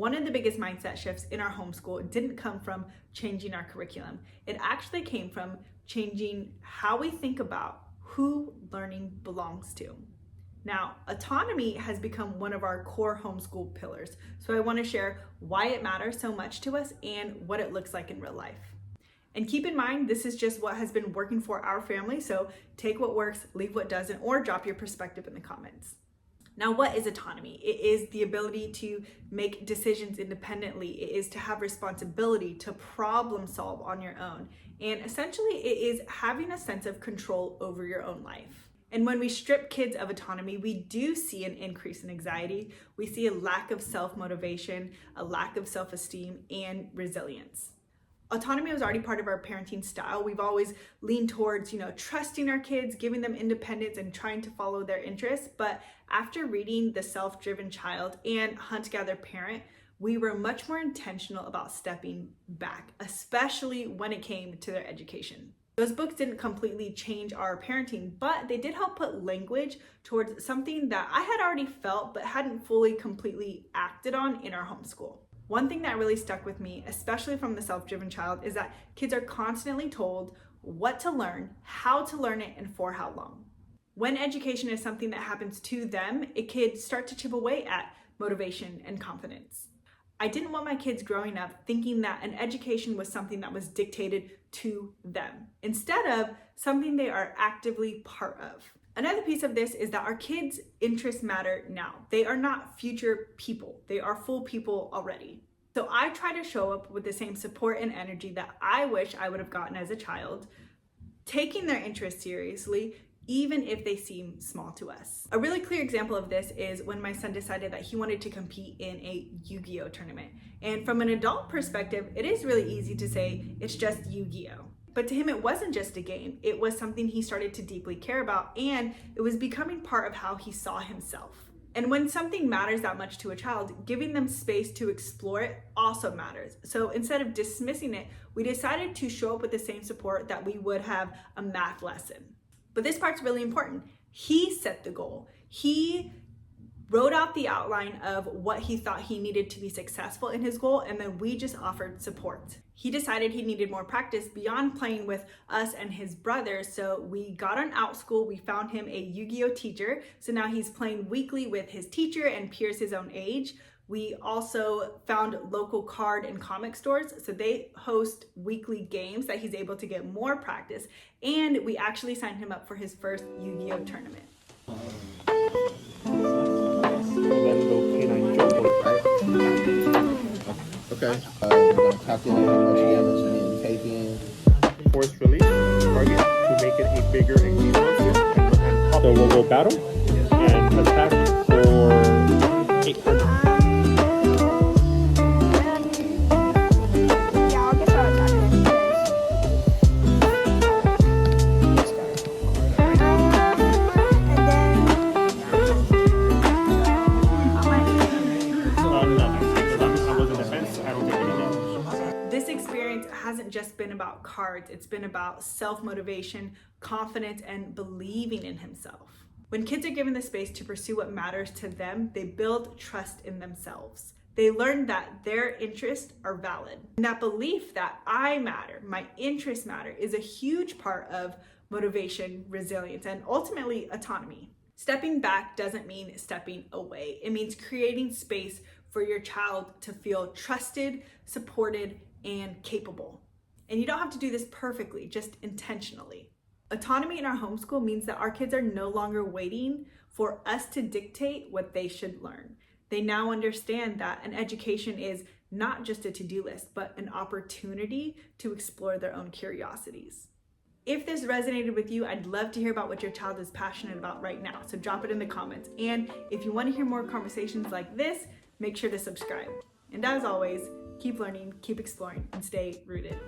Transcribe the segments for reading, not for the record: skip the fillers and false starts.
One of the biggest mindset shifts in our homeschool didn't come from changing our curriculum. It actually came from changing how we think about who learning belongs to. Now, autonomy has become one of our core homeschool pillars, so I want to share why it matters so much to us and what it looks like in real life. And keep in mind, this is just what has been working for our family, so take what works, leave what doesn't, or drop your perspective in the comments. Now, what is autonomy? It is the ability to make decisions independently. It is to have responsibility, to problem solve on your own. And essentially, it is having a sense of control over your own life. And when we strip kids of autonomy, we do see an increase in anxiety. We see a lack of self-motivation, a lack of self-esteem, and resilience. Autonomy was already part of our parenting style. We've always leaned towards, trusting our kids, giving them independence and trying to follow their interests. But after reading The Self-Driven Child and Hunt, Gather, Parent, we were much more intentional about stepping back, especially when it came to their education. Those books didn't completely change our parenting, but they did help put language towards something that I had already felt but hadn't fully completely acted on in our homeschool. One thing that really stuck with me, especially from The Self-Driven Child, is that kids are constantly told what to learn, how to learn it, and for how long. When education is something that happens to them, it could start to chip away at motivation and confidence. I didn't want my kids growing up thinking that an education was something that was dictated to them, instead of something they are actively part of. Another piece of this is that our kids' interests matter now. They are not future people. They are full people already. So I try to show up with the same support and energy that I wish I would have gotten as a child, taking their interests seriously, even if they seem small to us. A really clear example of this is when my son decided that he wanted to compete in a Yu-Gi-Oh tournament. And from an adult perspective, it is really easy to say it's just Yu-Gi-Oh. But to him, it wasn't just a game. It was something he started to deeply care about, and it was becoming part of how he saw himself. And when something matters that much to a child, giving them space to explore it also matters. So instead of dismissing it, we decided to show up with the same support that we would have a math lesson. But this part's really important. He set the goal. He wrote out the outline of what he thought he needed to be successful in his goal, and then we just offered support. He decided he needed more practice beyond playing with us and his brothers, so we got on Outschool. We found him a Yu-Gi-Oh teacher, so now he's playing weekly with his teacher and peers his own age. We also found local card and comic stores, so they host weekly games that he's able to get more practice, and we actually signed him up for his first Yu-Gi-Oh tournament. Okay. We're going to calculate how much damage you need to take in. Force release target to make it a bigger and cleaner monster. So we'll go battle and attack for 800. This experience hasn't just been about cards, it's been about self-motivation, confidence, and believing in himself. When kids are given the space to pursue what matters to them, they build trust in themselves. They learn that their interests are valid. And that belief that I matter, my interests matter, is a huge part of motivation, resilience, and ultimately autonomy. Stepping back doesn't mean stepping away. It means creating space for your child to feel trusted, supported, and capable. And you don't have to do this perfectly, just intentionally. Autonomy in our homeschool means that our kids are no longer waiting for us to dictate what they should learn. They now understand that an education is not just a to-do list, but an opportunity to explore their own curiosities. If this resonated with you, I'd love to hear about what your child is passionate about right now, so drop it in the comments. And if you want to hear more conversations like this, make sure to subscribe. And as always, keep learning, keep exploring, and stay rooted.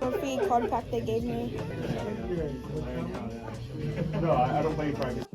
Free card pack they gave me. No, I don't play private.